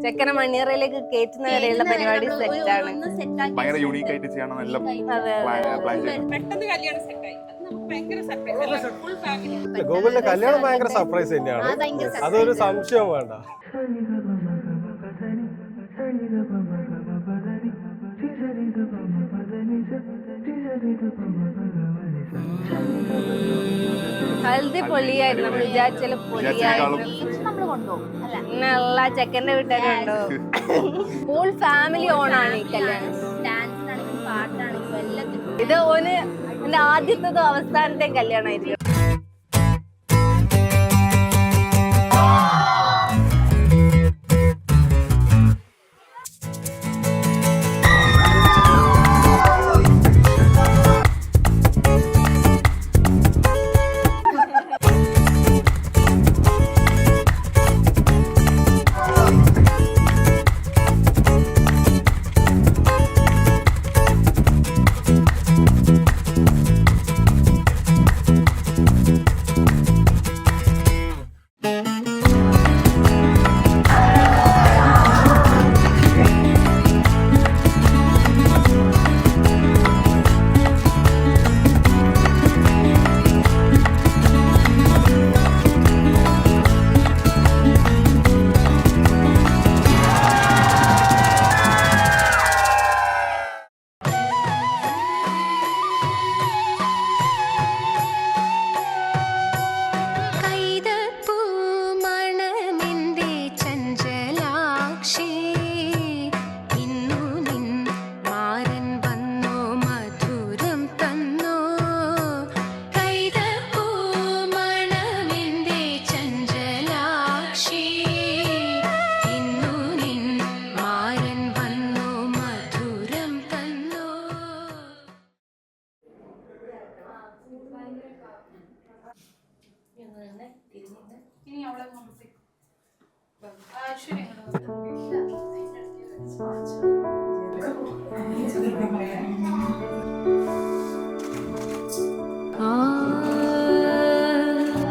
ചെക്കനെ മണിയറയിലേക്ക് കയറ്റുന്നവരെയുള്ള പരിപാടി സെറ്റാണ്. ഭയങ്കര യൂണീക്ക് ആയിട്ട് ചെയ്യണം എല്ലാം പ്ലാൻ ചെയ്യണം. പെട്ടെന്ന് കല്യാണം സെറ്റായി. ഗോകുലിന്റെ കല്യാണം ഭയങ്കര സർപ്രൈസ് തന്നെയാണ്. അതൊരു സംശയവും വേണ്ട. ഹൽദി പൊളിയായിരുന്നു. നമ്മൾ വിചാരിച്ചാലും പൊളിയായിരുന്നു. നല്ല ചെക്കന്റെ വീട്ടുകാരുണ്ടോ? ഫുൾ ഫാമിലി ഓണാണ് ഈ കല്യാണം. ഇത് ഓന് എന്റെ ആദ്യത്തെ അവസാനത്തെ കല്യാണമായിരിക്കും.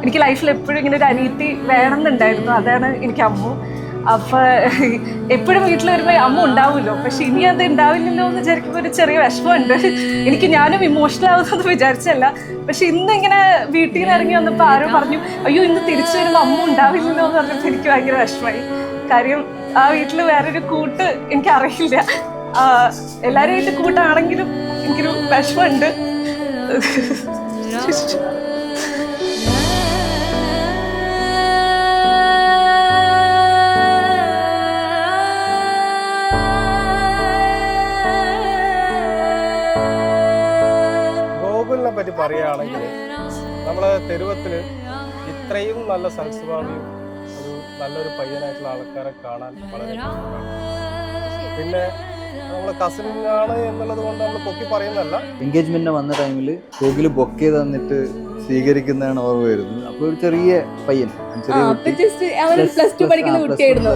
എനിക്ക് ലൈഫിൽ എപ്പോഴും ഇങ്ങനെ ഒരു അനിയത്തി വേണമെന്നുണ്ടായിരുന്നു. അതാണ് എനിക്ക് അമ്മു. അപ്പൊ എപ്പോഴും വീട്ടിൽ വരുമ്പോൾ അമ്മ ഉണ്ടാവുമല്ലോ, പക്ഷെ ഇനി അത് ഉണ്ടാവില്ലല്ലോ എന്ന് വിചാരിക്കുമ്പോൾ ഒരു ചെറിയ വിഷമമുണ്ട്. ഞാനും ഇമോഷണൽ ആവുന്നതെന്ന് വിചാരിച്ചല്ല, പക്ഷെ ഇന്ന് ഇങ്ങനെ വീട്ടിൽ നിന്ന് ഇറങ്ങി വന്നപ്പോൾ ആരോ പറഞ്ഞു, അയ്യോ ഇന്ന് തിരിച്ചു വരുമ്പോൾ അമ്മ ഉണ്ടാവില്ലല്ലോ എന്ന് പറഞ്ഞപ്പോൾ എനിക്ക് ഭയങ്കര വിഷമമായി. കാര്യം ആ വീട്ടിൽ വേറൊരു കൂട്ട് എനിക്കറിയില്ല. എല്ലാവരുമായിട്ട് കൂട്ടാണെങ്കിലും എനിക്കൊരു വിഷമമുണ്ട്. ഗോകുലിനെ പറ്റി പറയുകയാണെങ്കിൽ നമ്മളെ തെരുവത്തില് ഇത്രയും നല്ല സൽസ്വഭാവിയും ഒരു നല്ലൊരു പയ്യനായിട്ടുള്ള ആൾക്കാരെ കാണാൻ വളരെ ബുദ്ധിമുട്ടാണ്. പിന്നെ നമ്മള് കസിനാണ് എന്നുള്ളത് കൊണ്ട് നമ്മൾ പൊക്കി പറയുന്നതല്ല. എൻഗേജ്മെന്റിന് വന്ന ടൈമിൽ ഗോകുല് ബൊക്കെ തന്നിട്ട് സ്വീകരിക്കുന്നതാണ് ഓർമ്മ വരുന്നത്. അപ്പൊ ഒരു ചെറിയ പയ്യൻ, പ്ലസ് ടു പഠിക്കുന്ന കുട്ടിയായിരുന്നു.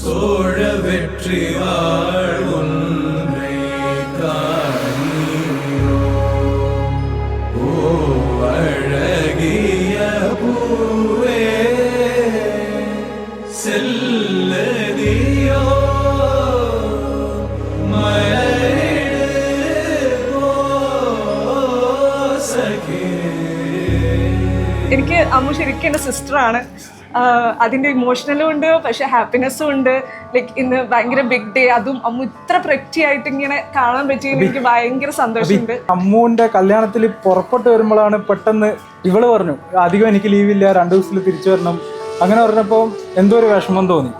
சோழ வெற்றி வாழ் ஒன்றை காணீரோ ஓ அழகிய பூவே செல்லதியோ എനിക്ക് അമ്മു ശരിക്കും എൻ്റെ സിസ്റ്ററാണ്. അതിൻ്റെ ഇമോഷണലും ഉണ്ട്, പക്ഷെ ഹാപ്പിനെസ്സും ഉണ്ട്. ലൈക്ക് ഇന്ന് ഭയങ്കര ബിഗ് ഡേ, അതും അമ്മു ഇത്ര പ്രക്റ്റി ആയിട്ട് ഇങ്ങനെ കാണാൻ പറ്റിയതിൽ എനിക്ക് ഭയങ്കര സന്തോഷമുണ്ട്. അമ്മുവിന്റെ കല്യാണത്തിൽ പുറപ്പെട്ട് വരുമ്പോഴാണ് പെട്ടെന്ന് ഇവള് പറഞ്ഞു അധികം എനിക്ക് ലീവില്ല, 2 ദിവസത്തിൽ തിരിച്ചു വരണം. അങ്ങനെ പറഞ്ഞപ്പോൾ എന്തോ ഒരു വിഷമം തോന്നി.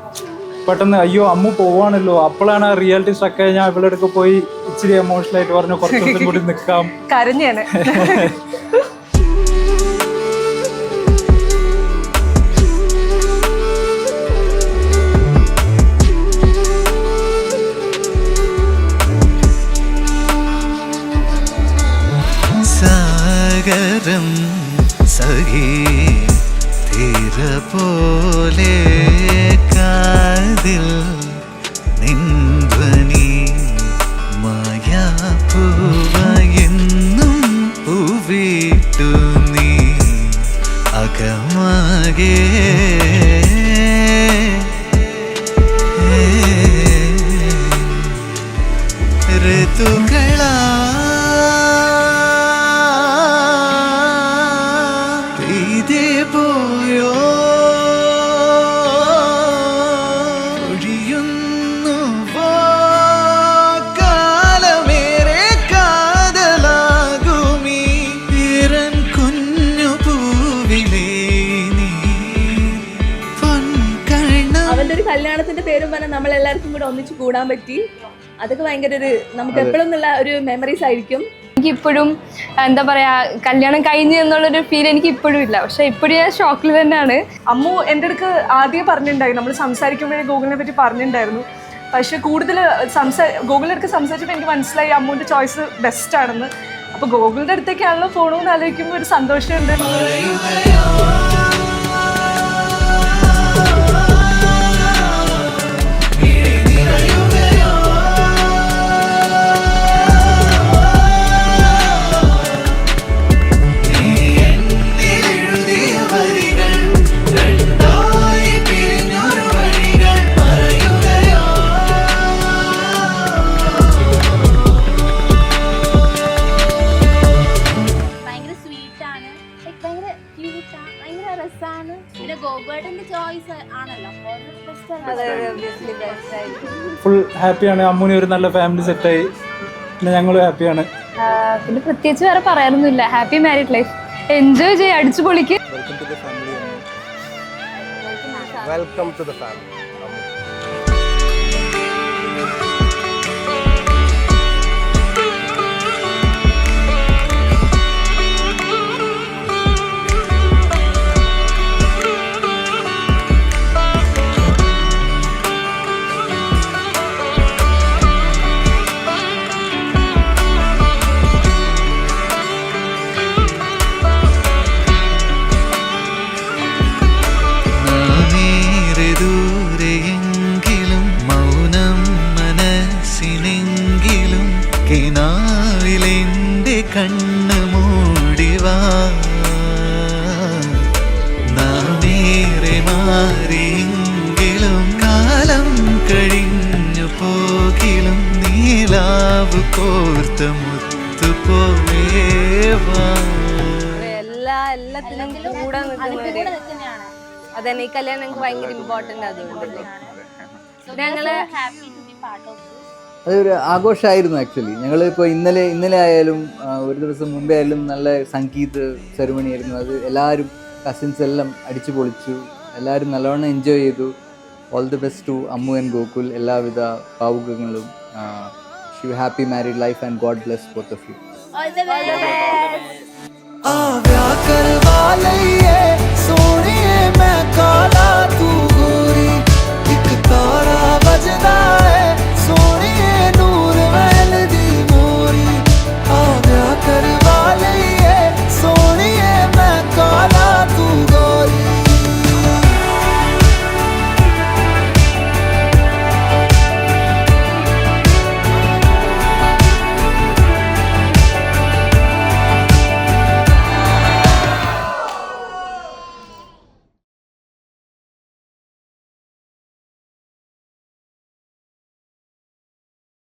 പെട്ടെന്ന് അയ്യോ അമ്മു പോവാണല്ലോ. അപ്പോഴാണ് റിയാലിറ്റി സ്ട്രക്ക്. ഞാൻ ഇവളുടെ അടുത്ത് പോയി ഇച്ചിരി എമോഷണൽ ആയിട്ട് പറഞ്ഞു കുറച്ച് ദിവസം കൂടി നിൽക്കാം. കരഞ്ഞേനെ. സാഗരം സഖി തീര പോലെ കാതിൽ നിൻധ്വനി മുത്തുകളാ പെയ്തേ പോയോ ഒഴിയുന്നു കാലമേറെ കാതലാകുമീ പിറൻ കുഞ്ഞു പൂവിലേ നീ പൊൻകണ്ണ. അവന്റെ ഒരു കല്യാണത്തിന്റെ പേരും പറഞ്ഞാൽ നമ്മൾ എല്ലാവർക്കും കൂടെ ഒന്നിച്ച് കൂടാൻ പറ്റി. അതൊക്കെ ഭയങ്കര ഒരു നമുക്ക് എപ്പോഴും ഉള്ള ഒരു മെമ്മറീസ് ആയിരിക്കും. എനിക്കിപ്പോഴും എന്താ പറയാ കല്യാണം കഴിഞ്ഞു എന്നുള്ളൊരു ഫീൽ എനിക്ക് ഇപ്പോഴും ഇല്ല. പക്ഷെ ഇപ്പോഴും ഞാൻ ഷോക്കിൽ തന്നെയാണ്. അമ്മു എൻ്റെ അടുക്ക് ആദ്യം പറഞ്ഞിട്ടുണ്ടായി, നമ്മൾ സംസാരിക്കുമ്പോഴേ ഗോകുലിനെ പറ്റി പറഞ്ഞിട്ടുണ്ടായിരുന്നു. പക്ഷെ കൂടുതൽ ഗോകുലിൻ്റെ അടുത്ത് സംസാരിച്ചപ്പോൾ എനിക്ക് മനസ്സിലായി അമ്മുവിൻ്റെ ചോയ്സ് ബെസ്റ്റ് ആണെന്ന്. അപ്പോൾ ഗോകുലിൻ്റെ അടുത്തേക്കാണല്ലോ ഫോണെന്ന് ആലോചിക്കുമ്പോൾ ഒരു സന്തോഷമുണ്ട്. ഫുൾ ഹാപ്പിയാണ്. അമ്മുവിന് ഒരു നല്ല ഫാമിലി സെറ്റായി, പിന്നെ ഞങ്ങളും ഹാപ്പിയാണ്. പിന്നെ പ്രത്യേകിച്ച് വേറെ പറയാനൊന്നുമില്ല. ഹാപ്പി മാരീഡ് ലൈഫ്, എൻജോയ് ചെയ്യുക, അടിച്ചു പൊളിക്ക്. Welcome to the family. കണ്ണ് മൂടിവാ നാമേറെ മാറിയെങ്കിലും കാലം കഴിഞ്ഞു പോകിലും നീലാവ് കോർത്ത മുത്തുപോവേവാ. എല്ലാത്തിനും കൂടെ നിൽക്കുന്നവര്. അതന്നെ ഈ കല്യാണം ഞങ്ങൾക്ക് ഭയങ്കര ഇമ്പോർട്ടന്റ്. അതുകൊണ്ട് ഞങ്ങള് അതൊരു ആഘോഷമായിരുന്നു ആക്ച്വലി. ഞങ്ങളിപ്പോൾ ഇന്നലെ ആയാലും ഒരു ദിവസം മുമ്പേ ആയാലും നല്ല സംഗീത സെറിമണി ആയിരുന്നു. അത് എല്ലാവരും കസിൻസ് എല്ലാം അടിച്ചു പൊളിച്ചു, എല്ലാവരും നല്ലവണ്ണം എൻജോയ് ചെയ്തു. All the best to Ammu and Gokul. എല്ലാവിധ ഭാവുകങ്ങളും. Happy married life and God bless both of you. आ व्या करवा लइए